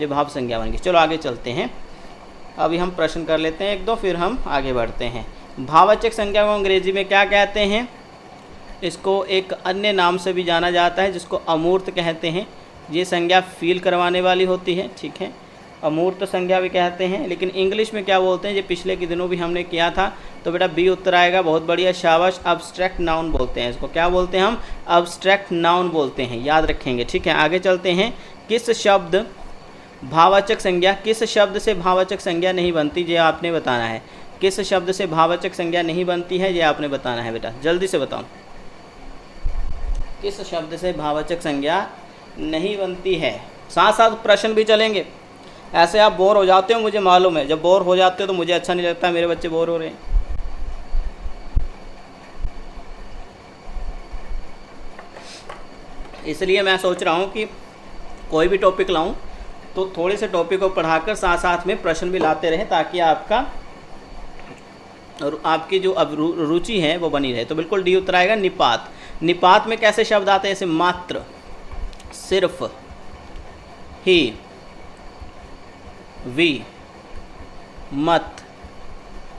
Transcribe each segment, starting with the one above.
ये भाव संज्ञा बन गई। चलो आगे चलते हैं, अभी हम प्रश्न कर लेते हैं एक दो, फिर हम आगे बढ़ते हैं। भाववाचक संज्ञा को अंग्रेजी में क्या कहते हैं? इसको एक अन्य नाम से भी जाना जाता है जिसको अमूर्त कहते हैं। ये संज्ञा फील करवाने वाली होती है, ठीक है, अमूर्त संज्ञा भी कहते हैं। लेकिन इंग्लिश में क्या बोलते हैं, ये पिछले के दिनों भी हमने किया था, तो बेटा बी उत्तर आएगा। बहुत बढ़िया, शाबाश। अब्स्ट्रैक्ट नाउन बोलते हैं इसको, क्या बोलते हैं हम? अब्स्ट्रैक्ट नाउन बोलते हैं, याद रखेंगे, ठीक है। आगे चलते हैं। किस शब्द भाववाचक संज्ञा, किस शब्द से भाववाचक संज्ञा नहीं बनती, ये आपने बताना है। किस शब्द से भाववाचक संज्ञा नहीं बनती है, ये आपने बताना है बेटा, जल्दी से बताओ। किस शब्द से भाववाचक संज्ञा नहीं बनती है? साथ साथ प्रश्न भी चलेंगे। ऐसे आप बोर हो जाते हो, मुझे मालूम है, जब बोर हो जाते हो तो मुझे अच्छा नहीं लगता, मेरे बच्चे बोर हो रहे हैं। इसलिए मैं सोच रहा हूँ कि कोई भी टॉपिक लाऊं तो थोड़े से टॉपिक को पढ़ाकर साथ साथ में प्रश्न भी लाते रहें, ताकि आपका और आपकी जो अब रुचि है वो बनी रहे। तो बिल्कुल डी उत्तर आएगा। निपात, निपात में कैसे शब्द आते हैं? जैसे मात्र, सिर्फ, ही, वी, मत,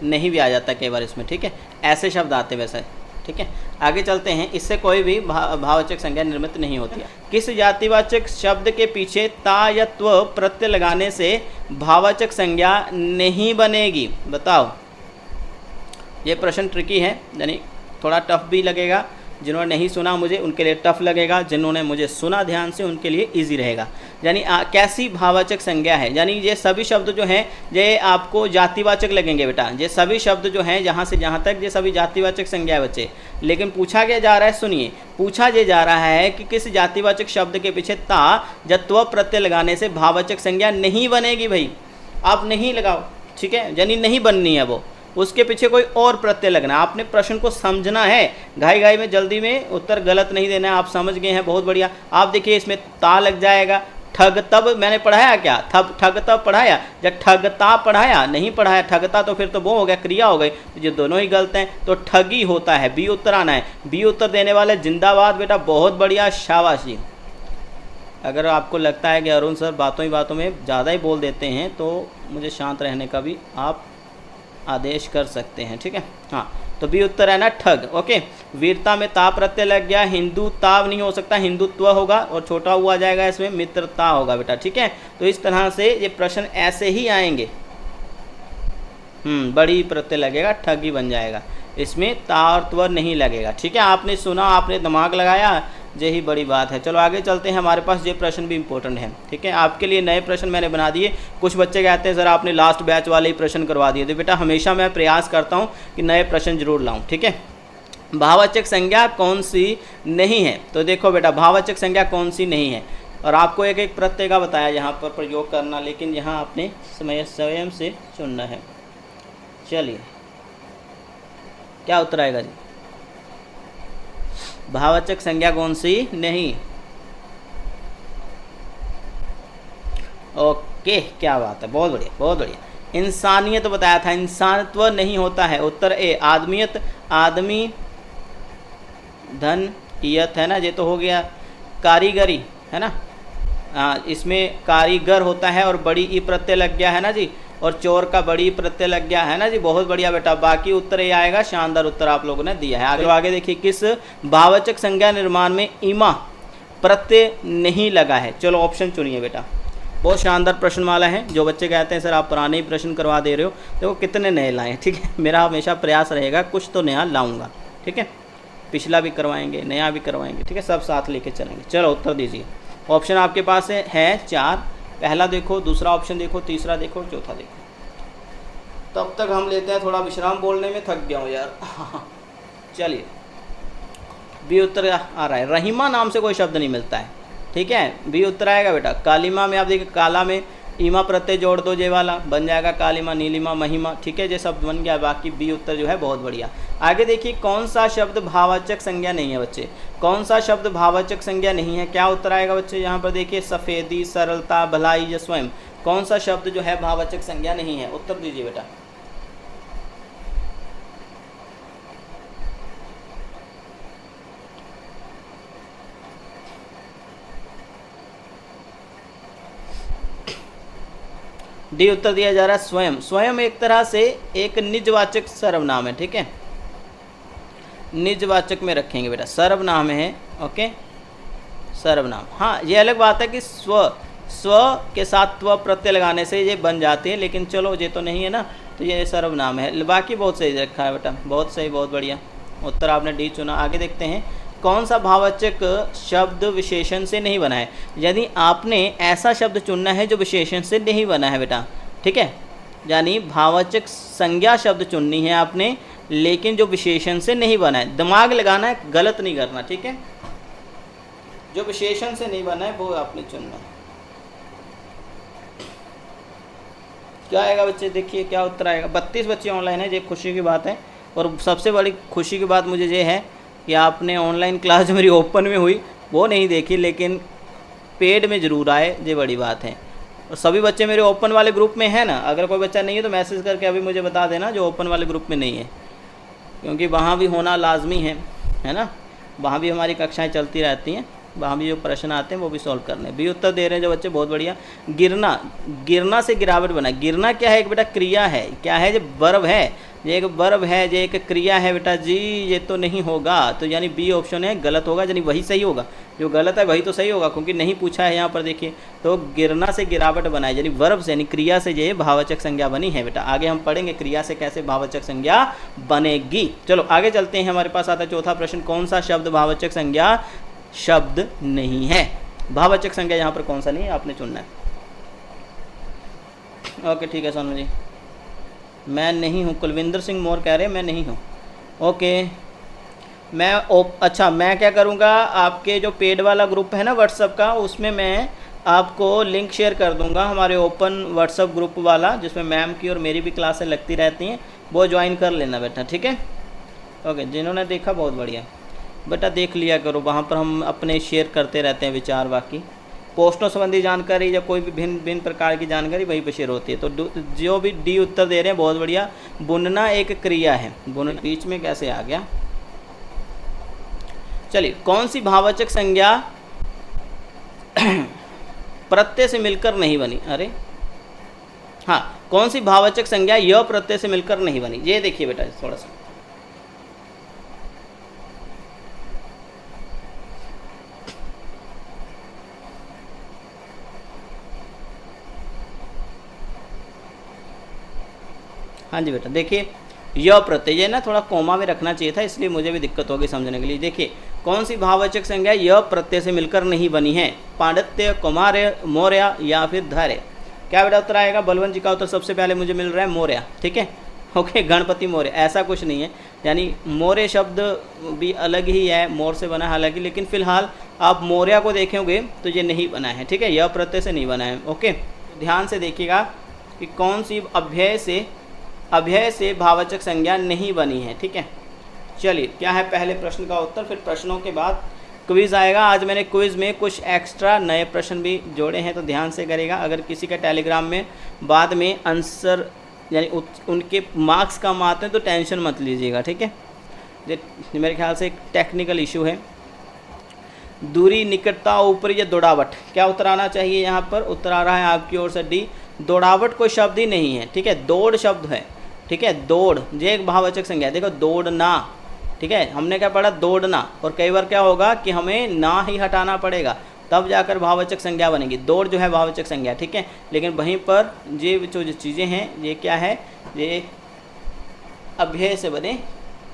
नहीं भी आ जाता कई बार इसमें, ठीक है, ऐसे शब्द आते वैसे, ठीक है। आगे चलते हैं। इससे कोई भी भाववाचक संज्ञा निर्मित नहीं होती है। किस जातिवाचक शब्द के पीछे ता या त्व प्रत्यय लगाने से भाववाचक संज्ञा नहीं बनेगी? बताओ। ये प्रश्न ट्रिकी है, यानी थोड़ा टफ भी लगेगा। जिन्होंने नहीं सुना मुझे उनके लिए टफ लगेगा, जिन्होंने मुझे सुना ध्यान से उनके लिए इजी रहेगा। यानी कैसी भाववाचक संज्ञा है? यानी ये सभी शब्द जो हैं ये आपको जातिवाचक लगेंगे बेटा। ये सभी शब्द जो हैं जहाँ से जहाँ तक ये सभी जातिवाचक संज्ञा है बच्चे। लेकिन पूछा क्या जा रहा है, सुनिए, पूछा ये जा रहा है कि किस जातिवाचक शब्द के पीछे ता या त्व प्रत्यय लगाने से भाववाचक संज्ञा नहीं बनेगी? भाई आप नहीं लगाओ, ठीक है, यानी नहीं बननी है वो, उसके पीछे कोई और प्रत्यय लगना। आपने प्रश्न को समझना है, घाई घाई में जल्दी में उत्तर गलत नहीं देना है। आप समझ गए हैं, बहुत बढ़िया। आप देखिए इसमें ता लग जाएगा। ठग तब मैंने पढ़ाया क्या? ठग तब पढ़ाया या ठगता पढ़ाया? नहीं पढ़ाया। ठगता तो फिर तो वो हो गया, क्रिया हो गई, तो ये दोनों ही गलत हैं। तो ठगी होता है, बी उत्तर आना है। बी उत्तर देने वाले जिंदाबाद बेटा, बहुत बढ़िया, शाबाशी। अगर आपको लगता है कि अरुण सर बातों ही बातों में ज़्यादा ही बोल देते हैं तो मुझे शांत रहने का भी आप आदेश कर सकते हैं, ठीक है। हाँ, तो बी उत्तर है ना, ठग। ओके, वीरता में ता प्रत्यय लग गया, हिंदुताव नहीं हो सकता, हिंदुत्व होगा, और छोटा हुआ जाएगा इसमें, मित्रता होगा बेटा, ठीक है। तो इस तरह से ये प्रश्न ऐसे ही आएंगे। बड़ी प्रत्यय लगेगा, ठग ही बन जाएगा, इसमें ता और त्व नहीं लगेगा, ठीक है। आपने सुना, आपने दिमाग लगाया, यही बड़ी बात है। चलो आगे चलते हैं। हमारे पास ये प्रश्न भी इंपॉर्टेंट है, ठीक है। आपके लिए नए प्रश्न मैंने बना दिए। कुछ बच्चे कहते हैं सर आपने लास्ट बैच वाले ही प्रश्न करवा दिए। तो बेटा हमेशा मैं प्रयास करता हूँ कि नए प्रश्न जरूर लाऊं, ठीक है। भाववाचक संज्ञा कौन सी नहीं है? तो देखो बेटा, भाववाचक संज्ञा कौन सी नहीं है, और आपको एक एक प्रत्यय का बताया यहाँ पर प्रयोग करना, लेकिन यहाँ आपने स्वयं से चुनना है। चलिए, क्या उत्तर आएगा जी? भाववाचक संज्ञा कौन सी नहीं? ओके, क्या बात है, बहुत बढ़िया, बहुत बढ़िया। इंसानियत बताया था, इंसानत्व नहीं होता है। उत्तर ए। आदमियत, आदमी, धन, इयत है ना, ये तो हो गया। कारीगरी है ना, इसमें कारीगर होता है और बड़ी ई प्रत्यय लग गया है ना जी, और चोर का बड़ी प्रत्यय लग गया है ना जी, बहुत बढ़िया बेटा। बाकी उत्तर ये आएगा, शानदार उत्तर आप लोगों ने दिया है। आगे देखिए, किस भाववाचक संज्ञा निर्माण में ईमा प्रत्यय नहीं लगा है? चलो ऑप्शन चुनिए बेटा। बहुत शानदार प्रश्नमाला है। जो बच्चे कहते हैं सर आप पुराने ही प्रश्न करवा दे रहे हो, देखो कितने नए लाएँ, ठीक है। मेरा हमेशा प्रयास रहेगा कुछ तो नया लाऊंगा, ठीक है। पिछला भी करवाएंगे, नया भी करवाएंगे, ठीक है, सब साथ लेके चलेंगे। चलो उत्तर दीजिए। ऑप्शन आपके पास है 4। पहला देखो, दूसरा ऑप्शन देखो, तीसरा देखो, चौथा देखो। तब तक हम लेते हैं थोड़ा विश्राम, बोलने में थक गया हूँ यार। चलिए, बी उत्तर आ रहा है। रहीमा नाम से कोई शब्द नहीं मिलता है, ठीक है, बी उत्तर आएगा बेटा। कालीमा में आप देखिए, काला में ईमा प्रत्यय जोड़ दो, जे वाला बन जाएगा कालीमा, नीलिमा, महिमा, ठीक है, ये शब्द बन गया। बाकी बी उत्तर जो है बहुत बढ़िया। आगे देखिए, कौन सा शब्द भाववाचक संज्ञा नहीं है बच्चे? कौन सा शब्द भाववाचक संज्ञा नहीं है? क्या उत्तर आएगा बच्चे? यहाँ पर देखिए, सफ़ेदी, सरलता, भलाई या स्वयं, कौन सा शब्द जो है भाववाचक संज्ञा नहीं है? उत्तर दीजिए बेटा। डी उत्तर दिया जा रहा है स्वयं। स्वयं एक तरह से एक निजवाचक सर्वनाम है, ठीक है, निजवाचक में रखेंगे बेटा, सर्वनाम है, ओके, सर्वनाम। हाँ ये अलग बात है कि स्व के साथ त्व प्रत्यय लगाने से ये बन जाते हैं, लेकिन चलो ये तो नहीं है ना, तो ये सर्वनाम है। बाकी बहुत सही रखा है बेटा, बहुत सही, बहुत बढ़िया उत्तर आपने डी चुना। आगे देखते हैं, कौन सा भाववाचक शब्द विशेषण से नहीं बना है। यदि आपने ऐसा शब्द चुनना है जो विशेषण से नहीं बना है बेटा, ठीक है, यानी भाववाचक संज्ञा शब्द चुननी है आपने, लेकिन जो विशेषण से नहीं बना है। दिमाग लगाना है, गलत नहीं करना, ठीक है, जो विशेषण से नहीं बना है वो आपने चुनना है। क्या आएगा बच्चे, देखिए क्या उत्तर आएगा। 32 बच्चे ऑनलाइन है, ये खुशी की बात है। और सबसे बड़ी खुशी की बात मुझे ये है कि आपने ऑनलाइन क्लास जो मेरी ओपन में हुई वो नहीं देखी, लेकिन पेड में ज़रूर आए, ये बड़ी बात है। और सभी बच्चे मेरे ओपन वाले ग्रुप में है ना, अगर कोई बच्चा नहीं है तो मैसेज करके अभी मुझे बता देना जो ओपन वाले ग्रुप में नहीं है, क्योंकि वहाँ भी होना लाजमी है ना, वहाँ भी हमारी कक्षाएँ चलती रहती हैं, वहाँ भी जो प्रश्न आते हैं वो भी सॉल्व करने। भी उत्तर दे रहे हैं जो बच्चे, बहुत बढ़िया। गिरना, गिरना से गिरावट बना। गिरना क्या है, एक बेटा क्रिया है, क्या है, जो वर्ब है, ये एक वर्ब है, ये एक क्रिया है बेटा जी, ये तो नहीं होगा, तो यानी बी ऑप्शन है गलत होगा, यानी वही सही होगा, जो गलत है वही तो सही होगा, क्योंकि नहीं पूछा है यहाँ पर, देखिए। तो गिरना से गिरावट बनाए, यानी वर्ब से, यानी क्रिया से ये भाववाचक संज्ञा बनी है बेटा। आगे हम पढ़ेंगे क्रिया से कैसे भाववाचक संज्ञा बनेगी। चलो आगे चलते हैं, हमारे पास आता है चौथा प्रश्न, कौन सा शब्द भाववाचक संज्ञा शब्द नहीं है। भाववाचक संज्ञा यहाँ पर कौन सा नहीं है, आपने चुनना है। ओके ठीक है सोनू जी, मैं नहीं हूँ, कुलविंदर सिंह मोर कह रहे हैं मैं नहीं हूँ। ओके अच्छा मैं क्या करूँगा, आपके जो पेड वाला ग्रुप है ना व्हाट्सअप का, उसमें मैं आपको लिंक शेयर कर दूँगा, हमारे ओपन व्हाट्सअप ग्रुप वाला, जिसमें मैम की और मेरी भी क्लासें लगती रहती हैं, वो ज्वाइन कर लेना बेटा, ठीक है। ओके जिन्होंने देखा बहुत बढ़िया बेटा, देख लिया करो, वहाँ पर हम अपने शेयर करते रहते हैं विचार, बाकी पोस्टों संबंधी जानकारी या कोई भी भिन्न भिन्न प्रकार की जानकारी वहीं पर शेयर होती है। तो जो भी डी उत्तर दे रहे हैं बहुत बढ़िया। बुनना एक क्रिया है, बुनना बीच में कैसे आ गया। चलिए, कौन सी भाववाचक संज्ञा प्रत्यय से मिलकर नहीं बनी। अरे हाँ, कौन सी भाववाचक संज्ञा यह प्रत्यय से मिलकर नहीं बनी। ये देखिए बेटा थोड़ा सा, हाँ जी बेटा देखिए, यह प्रत्यय, ये ना थोड़ा कोमा में रखना चाहिए था, इसलिए मुझे भी दिक्कत होगी समझने के लिए। देखिए कौन सी भाववाचक संज्ञा यह प्रत्यय से मिलकर नहीं बनी है। पांडित्य, कुमार्य, मौर्य या फिर धैर्य। क्या बेटा उत्तर आएगा। बलवंत जी का उत्तर सबसे पहले मुझे मिल रहा है मौर्य, ठीक है। ओके गणपति मौर्य, ऐसा कुछ नहीं है, यानी मौर्य शब्द भी अलग ही है, मोर से बना है हालांकि, लेकिन फिलहाल आप मौर्य को देखेंगे तो ये नहीं बना है, ठीक है, यह प्रत्यय से नहीं बना है। ओके ध्यान से देखिएगा कि कौन सी अभ्यय से भाववाचक संज्ञा नहीं बनी है, ठीक है। चलिए क्या है पहले प्रश्न का उत्तर, फिर प्रश्नों के बाद क्विज़ आएगा। आज मैंने क्विज़ में कुछ एक्स्ट्रा नए प्रश्न भी जोड़े हैं, तो ध्यान से करेगा। अगर किसी का टेलीग्राम में बाद में आंसर यानी उनके मार्क्स कम आते हैं तो टेंशन मत लीजिएगा, ठीक है। मेरे ख्याल से एक टेक्निकल इशू है। दूरी, निकटता, ऊपरी या दौड़ावट, क्या उत्तर आना चाहिए यहाँ पर। उत्तर आ रहा है आपकी ओर से डी। दौड़ावट कोई शब्द ही नहीं है, ठीक है, दौड़ शब्द है, ठीक है। दौड़ ये एक भाववाचक संज्ञा है। देखो दौड़ना, ठीक है, हमने क्या पढ़ा दौड़ना, और कई बार क्या होगा कि हमें ना ही हटाना पड़ेगा तब जाकर भाववाचक संज्ञा बनेगी। दौड़ जो है भाववाचक संज्ञा, ठीक है, लेकिन वहीं पर ये जो चीज़ें हैं ये क्या है, ये अभ्यय से बने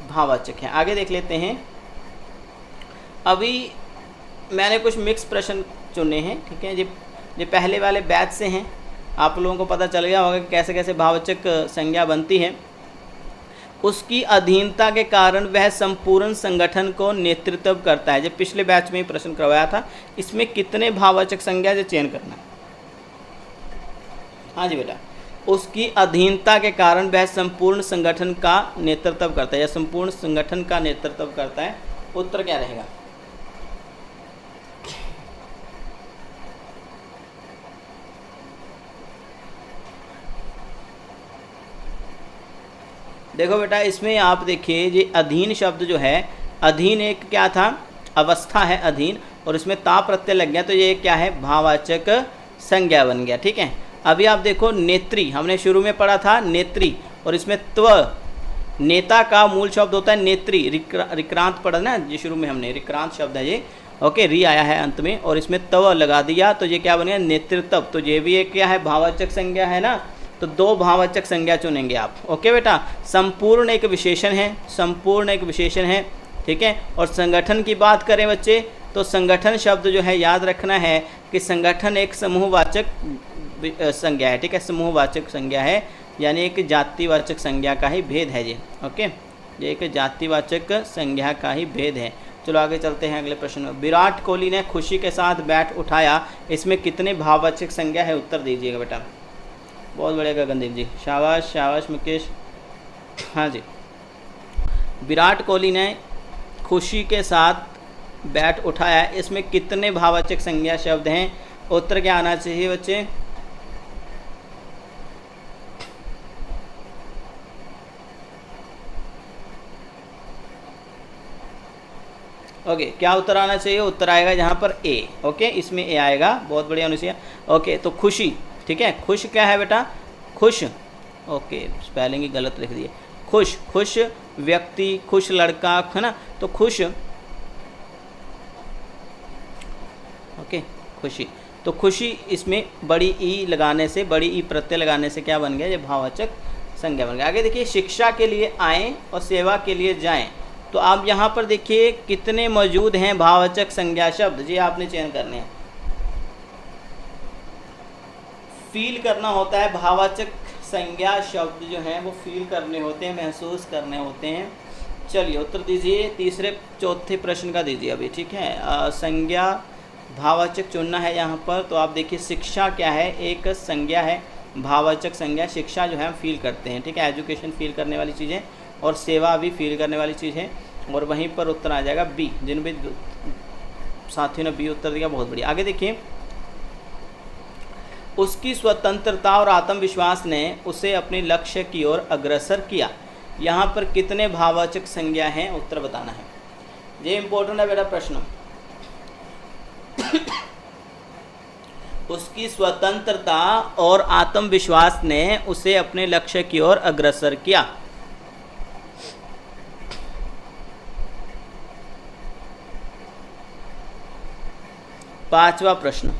भाववाचक हैं। आगे देख लेते हैं। अभी मैंने कुछ मिक्स प्रश्न चुने हैं, ठीक है, ये पहले वाले बैच से हैं, आप लोगों को पता चल गया होगा कि कैसे कैसे भाववाचक संज्ञा बनती है। उसकी अधीनता के कारण वह संपूर्ण संगठन को नेतृत्व करता है। जब पिछले बैच में ही प्रश्न करवाया था, इसमें कितने भाववाचक संज्ञा से चयन करना। हाँ जी बेटा, उसकी अधीनता के कारण वह संपूर्ण संगठन का नेतृत्व करता है, या संपूर्ण संगठन का नेतृत्व करता है। उत्तर क्या रहेगा। देखो बेटा इसमें आप देखिए, ये अधीन शब्द जो है, अधीन एक क्या था, अवस्था है अधीन, और इसमें ता प्रत्यय लग गया तो ये क्या है, भाववाचक संज्ञा बन गया, ठीक है। अभी आप देखो नेत्री, हमने शुरू में पढ़ा था नेत्री, और इसमें त्व, नेता का मूल शब्द होता है नेत्री, रिक्रांत पढ़ा ना ये शुरू में हमने, रिक्रांत शब्द है ये, ओके, री आया है अंत में और इसमें तव लगा दिया तो ये क्या बन गया नेतृत्व। तो ये भी एक क्या है भाववाचक संज्ञा है ना, तो दो भाववाचक संज्ञा चुनेंगे आप। ओके बेटा, संपूर्ण एक विशेषण है, संपूर्ण एक विशेषण है, ठीक है। और संगठन की बात करें बच्चे तो संगठन शब्द जो है याद रखना है कि संगठन एक समूहवाचक संज्ञा है, ठीक है, समूहवाचक संज्ञा है, यानी एक जातिवाचक संज्ञा का ही भेद है ये। ओके, ये एक जातिवाचक संज्ञा का ही भेद है। चलो आगे चलते हैं अगले प्रश्न में। विराट कोहली ने खुशी के साथ बैट उठाया, इसमें कितने भाववाचक संज्ञा है, उत्तर दीजिएगा बेटा। बहुत बढ़िया गगनदीप जी, शाबाश शाबाश मुकेश। हाँ जी, विराट कोहली ने खुशी के साथ बैट उठाया, इसमें कितने भाववाचक संज्ञा शब्द हैं, उत्तर क्या आना चाहिए बच्चे। ओके, क्या उत्तर आना चाहिए, उत्तर आएगा यहाँ पर ए। ओके, इसमें ए आएगा, बहुत बढ़िया अनुसुईया। ओके, तो खुशी, ठीक है, खुश क्या है बेटा, खुश, ओके स्पेलिंग ही गलत लिख दिए, खुश, खुश व्यक्ति, खुश लड़का, है ना, तो खुश, ओके खुशी, तो खुशी इसमें बड़ी ई लगाने से, बड़ी ई प्रत्यय लगाने से क्या बन गया, ये भाववाचक संज्ञा बन गया। आगे देखिए, शिक्षा के लिए आएँ और सेवा के लिए जाएं, तो आप यहाँ पर देखिए कितने मौजूद हैं भाववाचक संज्ञा शब्द, ये आपने चयन करने हैं। फील करना होता है, भाववाचक संज्ञा शब्द जो हैं वो फील करने होते हैं, महसूस करने होते हैं। चलिए उत्तर दीजिए, तीसरे चौथे प्रश्न का दीजिए अभी, ठीक है। संज्ञा भाववाचक चुनना है यहाँ पर, तो आप देखिए शिक्षा क्या है, एक संज्ञा है, भाववाचक संज्ञा। शिक्षा जो है हम फील करते हैं, ठीक है, एजुकेशन फील करने वाली चीज़ें, और सेवा भी फील करने वाली चीज़ है। और वहीं पर उत्तर आ जाएगा बी, जिन भी साथियों ने बी उत्तर दिया, बहुत बढ़िया। आगे देखिए, उसकी स्वतंत्रता और आत्मविश्वास ने उसे अपने लक्ष्य की ओर अग्रसर किया, यहाँ पर कितने भाववाचक संज्ञा हैं, उत्तर बताना है। ये इंपॉर्टेंट है बेटा प्रश्न। उसकी स्वतंत्रता और आत्मविश्वास ने उसे अपने लक्ष्य की ओर अग्रसर किया। पांचवा प्रश्न,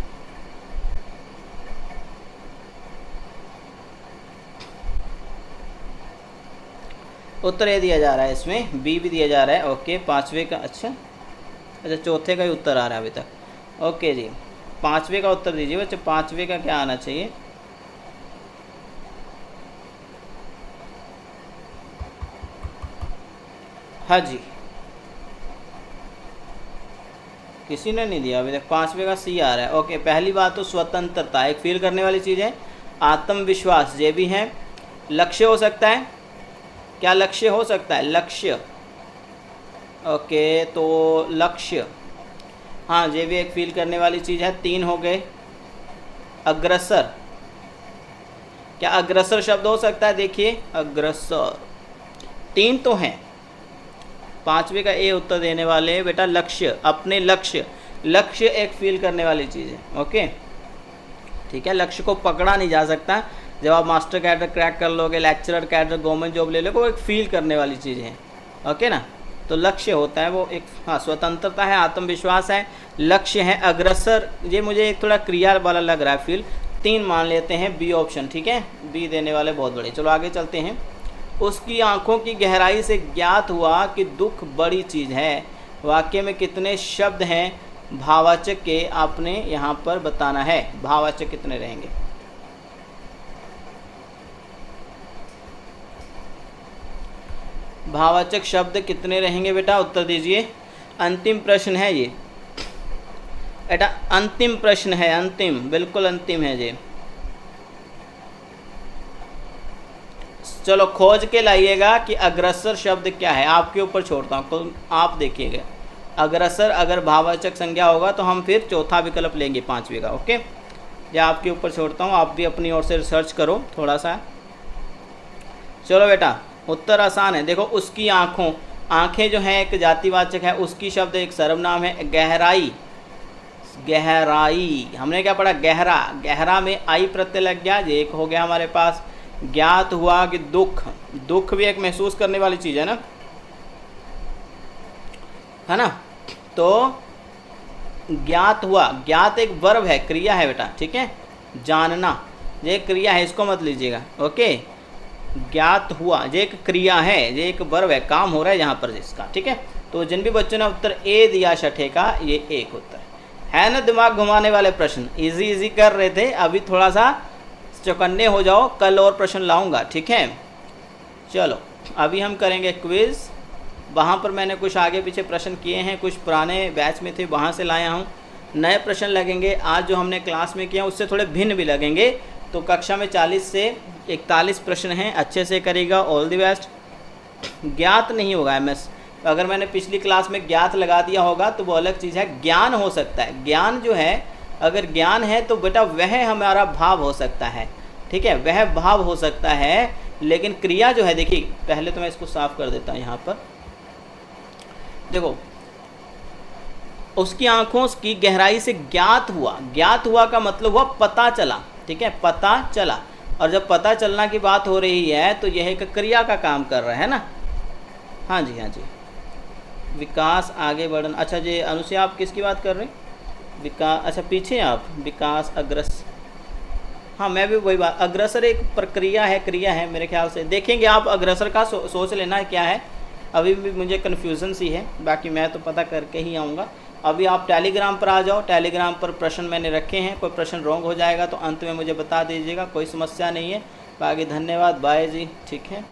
उत्तर ये दिया जा रहा है, इसमें बी भी दिया जा रहा है। ओके, पांचवे का, अच्छा चौथे का ही उत्तर आ रहा है अभी तक। ओके जी, पांचवे का उत्तर दीजिए बच्चे, पांचवे का क्या आना चाहिए। हाँ जी, किसी ने नहीं दिया अभी तक, पांचवे का सी आ रहा है। ओके, पहली बात तो स्वतंत्रता एक फील करने वाली चीज़ है, आत्मविश्वास ये भी है, लक्ष्य हो सकता है, क्या लक्ष्य हो सकता है, लक्ष्य, ओके तो लक्ष्य, हाँ ये भी एक फील करने वाली चीज़ है। तीन हो गए, अग्रसर, क्या अग्रसर शब्द हो सकता है, देखिए अग्रसर, तीन तो हैं। पांचवे का ए उत्तर देने वाले बेटा लक्ष्य, अपने लक्ष्य, लक्ष्य एक फील करने वाली चीज़ है। ओके ठीक है, लक्ष्य को पकड़ा नहीं जा सकता, जब आप मास्टर कैडर क्रैक कर लोगे, लेक्चरर कैडर, गवर्नमेंट जॉब ले लोगे, वो एक फील करने वाली चीज़ है। ओके ना, तो लक्ष्य होता है वो एक, हाँ स्वतंत्रता है, आत्मविश्वास है, लक्ष्य है, अग्रसर, ये मुझे एक थोड़ा क्रिया वाला लग रहा है फील, तीन मान लेते हैं बी ऑप्शन, ठीक है, बी देने वाले बहुत बड़े। चलो आगे चलते हैं। उसकी आंखों की गहराई से ज्ञात हुआ कि दुख बड़ी चीज़ है, वाक्य में कितने शब्द हैं भाववाचक के, आपने यहाँ पर बताना है, भाववाचक कितने रहेंगे। भाववाचक शब्द कितने रहेंगे बेटा, उत्तर दीजिए। अंतिम प्रश्न है ये बेटा, अंतिम प्रश्न है, अंतिम, बिल्कुल अंतिम है ये। चलो खोज के लाइएगा कि अग्रसर शब्द क्या है, आपके ऊपर छोड़ता हूँ, तो आप देखिएगा अग्रसर अगर भाववाचक संज्ञा होगा तो हम फिर चौथा विकल्प लेंगे पांचवे का। ओके, या आपके ऊपर छोड़ता हूँ, आप भी अपनी ओर से रिसर्च करो थोड़ा सा। चलो बेटा उत्तर आसान है, देखो उसकी आँखों, आँखें जो हैं एक जातिवाचक है, उसकी शब्द एक सर्वनाम है, गहराई, गहराई, हमने क्या पढ़ा, गहरा, गहरा में आई प्रत्यय लग गया, ये एक हो गया हमारे पास। ज्ञात हुआ कि दुख, दुख भी एक महसूस करने वाली चीज़ है ना, तो ज्ञात हुआ, ज्ञात एक वर्ब है, क्रिया है बेटा, ठीक है, जानना ये क्रिया है, इसको मत लीजिएगा, ओके। ज्ञात हुआ ये एक क्रिया है, ये एक वर्ब है, काम हो रहा है यहाँ पर जिसका, ठीक है। तो जिन भी बच्चों ने उत्तर ए दिया छठे का, ये एक उत्तर है ना। दिमाग घुमाने वाले प्रश्न, इजी कर रहे थे, अभी थोड़ा सा चौकन्ने हो जाओ, कल और प्रश्न लाऊंगा, ठीक है। चलो अभी हम करेंगे क्विज़। वहाँ पर मैंने कुछ आगे पीछे प्रश्न किए हैं, कुछ पुराने बैच में थे वहाँ से लाया हूँ। नए प्रश्न लगेंगे, आज जो हमने क्लास में किया उससे थोड़े भिन्न भी लगेंगे। तो कक्षा में 40 से 41 प्रश्न हैं, अच्छे से करेगा, ऑल द बेस्ट। ज्ञात नहीं होगा एमएस, अगर मैंने पिछली क्लास में ज्ञात लगा दिया होगा तो वो अलग चीज़ है। ज्ञान हो सकता है, ज्ञान जो है, अगर ज्ञान है तो बेटा वह हमारा भाव हो सकता है, ठीक है, वह भाव हो सकता है। लेकिन क्रिया जो है, देखिए पहले तो मैं इसको साफ कर देता हूँ। यहाँ पर देखो, उसकी आंखों की गहराई से ज्ञात हुआ, ज्ञात हुआ का मतलब हुआ पता चला, ठीक है, पता चला। और जब पता चलना की बात हो रही है तो यह एक क्रिया का काम कर रहा है ना। हाँ जी, हाँ जी। विकास आगे बढ़ना, अच्छा जी अनुसुया आप किसकी बात कर रहे हैं? विकास, अच्छा पीछे आप, विकास अग्रस, हाँ मैं भी वही बात, अग्रसर एक प्रक्रिया है, क्रिया है मेरे ख्याल से। देखेंगे आप अग्रसर का सोच लेना क्या है, अभी भी मुझे कन्फ्यूज़न सी है, बाकी मैं तो पता करके ही आऊँगा। अभी आप टेलीग्राम पर आ जाओ, टेलीग्राम पर प्रश्न मैंने रखे हैं, कोई प्रश्न रॉन्ग हो जाएगा तो अंत में मुझे बता दीजिएगा, कोई समस्या नहीं है। बाकी धन्यवाद, बाय जी, ठीक है।